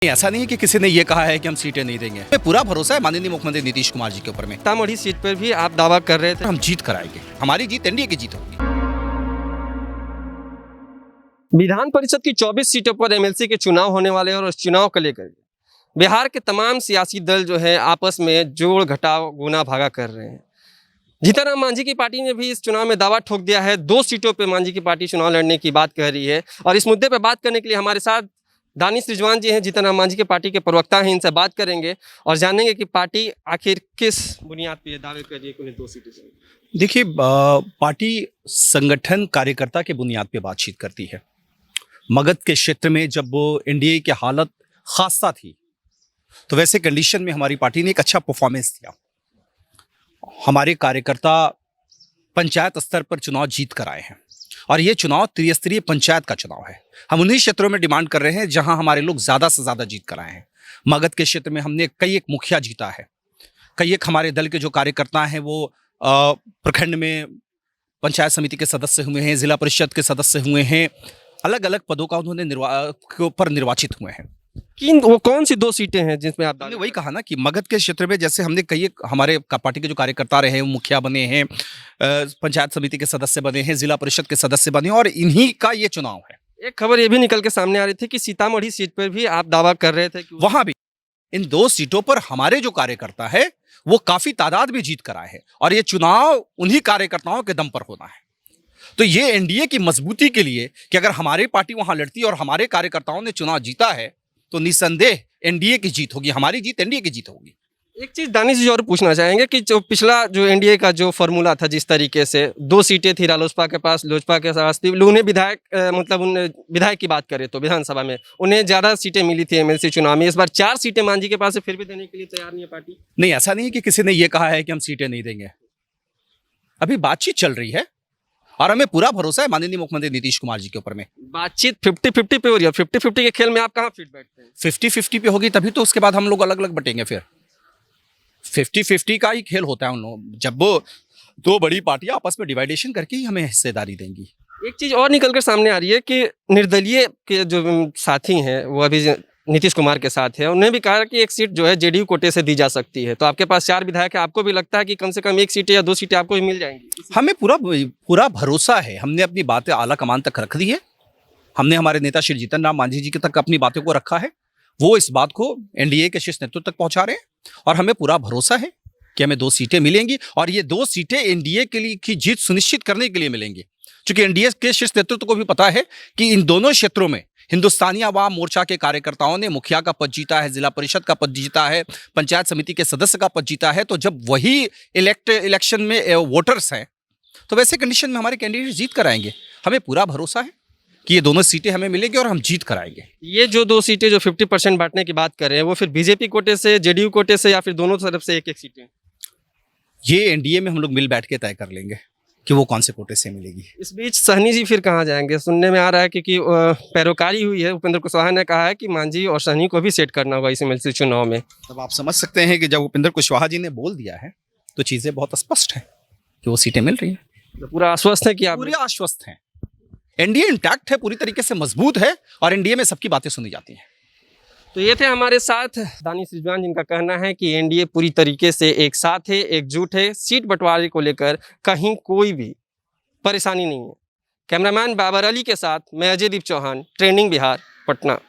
ऐसा नहीं है कि किसी ने ये कहा है कि हम सीटें नहीं देंगे। हमें पूरा भरोसा है माननीय मुख्यमंत्री नीतीश कुमार जी के ऊपर में। सीतामढ़ी सीट पर भी आप दावा कर रहे थे। हम जीत कराएंगे, हमारी जीत एनडीए की जीत होगी। विधान परिषद की 24 सीटों पर एमएलसी के चुनाव होने वाले हैं और उस चुनाव को लेकर बिहार के तमाम सियासी दल जो है आपस में जोड़ घटाव गुना भागा कर रहे हैं। जीतन राम मांझी की पार्टी ने भी इस चुनाव में दावा ठोक दिया है। 2 सीटों पर मांझी की पार्टी चुनाव लड़ने की बात कह रही है और इस मुद्दे पर बात करने के लिए हमारे साथ दानिश रिजवान जी हैं, जीतन राम मांझी के पार्टी के प्रवक्ता हैं। इनसे बात करेंगे और जानेंगे कि पार्टी आखिर किस बुनियाद पर दावे कर रही है कि उन्हें 2 सीटें चाहिए। देखिए, पार्टी संगठन कार्यकर्ता के बुनियाद पे बातचीत करती है। मगध के क्षेत्र में जब एनडीए की हालत खासा थी तो वैसे कंडीशन में हमारी पार्टी ने एक अच्छा परफॉर्मेंस दिया। हमारे कार्यकर्ता पंचायत स्तर पर चुनाव जीत कर आए हैं और ये चुनाव त्रिस्तरीय पंचायत का चुनाव है। हम उन्हीं क्षेत्रों में डिमांड कर रहे हैं जहां हमारे लोग ज़्यादा से ज़्यादा जीत कर आए हैं। मगध के क्षेत्र में हमने कई एक मुखिया जीता है, कई एक हमारे दल के जो कार्यकर्ता हैं वो प्रखंड में पंचायत समिति के सदस्य हुए हैं, जिला परिषद के सदस्य हुए हैं, अलग अलग पदों का उन्होंने निर्वाचित हुए हैं। वो कौन सी 2 सीटें हैं जिसमें आप हमने वही कहा ना कि मगध के क्षेत्र में जैसे हमने कई एक हमारे पार्टी के जो कार्यकर्ता रहे हैं, मुखिया बने हैं, पंचायत समिति के सदस्य बने हैं, जिला परिषद के सदस्य बने हैं और इन्हीं का ये चुनाव है। एक खबर ये भी निकल के सामने आ रही थी कि सीतामढ़ी सीट पर भी आप दावा कर रहे थे कि वहां भी इन 2 सीटों पर हमारे जो कार्यकर्ता है वो काफी तादाद में जीत कर आए हैं और ये चुनाव उन्हीं कार्यकर्ताओं के दम पर होना है। तो ये एनडीए की मजबूती के लिए कि अगर हमारी पार्टी वहां लड़ती और हमारे कार्यकर्ताओं ने चुनाव जीता है तो निसंदेह एनडीए की जीत होगी, हमारी जीत एनडीए की जीत होगी। एक चीज़ दानिश जी और पूछना चाहेंगे कि जो पिछला जो एनडीए का जो फॉर्मूला था, जिस तरीके से 2 सीटें थी रालोसपा के पास, लोजपा के पास थी, उन्हें विधायक की बात करें तो विधानसभा में उन्हें ज़्यादा सीटें मिली थी एमएलसी चुनाव में। इस बार 4 सीटें मांझी के पास है, फिर भी देने के लिए तैयार नहीं है पार्टी। नहीं, ऐसा नहीं है कि किसी ने ये कहा है कि हम सीटें नहीं देंगे। अभी बातचीत चल रही है और हमें पूरा भरोसा है माननीय मुख्यमंत्री नीतीश कुमार जी के ऊपर में। बातचीत 50-50 पे हो रही है। 50-50 के खेल में आप कहाँ फिट बैठते हैं? 50-50 पे होगी तभी तो उसके बाद हम लोग अलग अलग बटेंगे। फिर 50-50 का ही खेल होता है उन लोग, जब वो 2 बड़ी पार्टियां आपस में डिवाइडेशन करके ही हमें हिस्सेदारी देंगी। एक चीज़ और निकल कर सामने आ रही है कि निर्दलीय के जो साथी हैं वो अभी नीतीश कुमार के साथ है, उन्होंने भी कहा कि एक सीट जो है जेडीयू कोटे से दी जा सकती है। तो आपके पास 4 विधायक है, आपको भी लगता है कि कम से कम 1 सीटें या 2 सीटें आपको भी मिल जाएंगी? हमें पूरा भरोसा है। हमने अपनी बातें आला कमान तक रख दी है। हमने हमारे नेता श्री जीतन राम मांझी जी के तक अपनी बातों को रखा है। वो इस बात को एनडीए के शीर्ष नेतृत्व तक पहुंचा रहे हैं और हमें पूरा भरोसा है कि हमें 2 सीटें मिलेंगी और ये 2 सीटें एनडीए के लिए की जीत सुनिश्चित करने के लिए मिलेंगी। क्योंकि एनडीए के शीर्ष नेतृत्व को भी पता है कि इन दोनों क्षेत्रों में हिंदुस्तानी अवाम मोर्चा के कार्यकर्ताओं ने मुखिया का पद जीता है, जिला परिषद का पद जीता है, पंचायत समिति के सदस्य का पद जीता है। तो जब वही इलेक्शन में वोटर्स हैं तो वैसे कंडीशन में हमारे कैंडिडेट जीत कर आएंगे। हमें पूरा भरोसा है कि ये दोनों सीटें हमें मिलेंगी और हम जीत कर आएंगे। ये जो 2 सीटें जो 50% बांटने की बात कर रहे हैं वो फिर बीजेपी कोटे से, जेडीयू कोटे से या फिर दोनों तरफ से 1-1 सीटें? ये एनडीए में हम लोग मिल बैठ के तय कर लेंगे कि वो कौन से कोटे से मिलेगी। इस बीच सहनी जी फिर कहाँ जाएंगे? सुनने में आ रहा है कि पैरोकारी हुई है। उपेंद्र कुशवाहा ने कहा है कि मांझी और सहनी को भी सेट करना होगा इस एमएलसी चुनाव में। तब आप समझ सकते हैं कि जब उपेंद्र कुशवाहा जी ने बोल दिया है तो चीजें बहुत स्पष्ट है कि वो सीटें मिल रही है। तो पूरा आश्वस्त है कि आप? पूरे आश्वस्त हैं। एनडीए इंटैक्ट है, पूरी तरीके से मजबूत है और एनडीए में सबकी बातें सुनी जाती हैं। तो ये थे हमारे साथ दानिश रिजवान, जिनका कहना है कि एनडीए पूरी तरीके से एक साथ है, एकजुट है। सीट बंटवारे को लेकर कहीं कोई भी परेशानी नहीं है। कैमरामैन बाबर अली के साथ मैं अजयदीप चौहान, ट्रेंडिंग बिहार, पटना।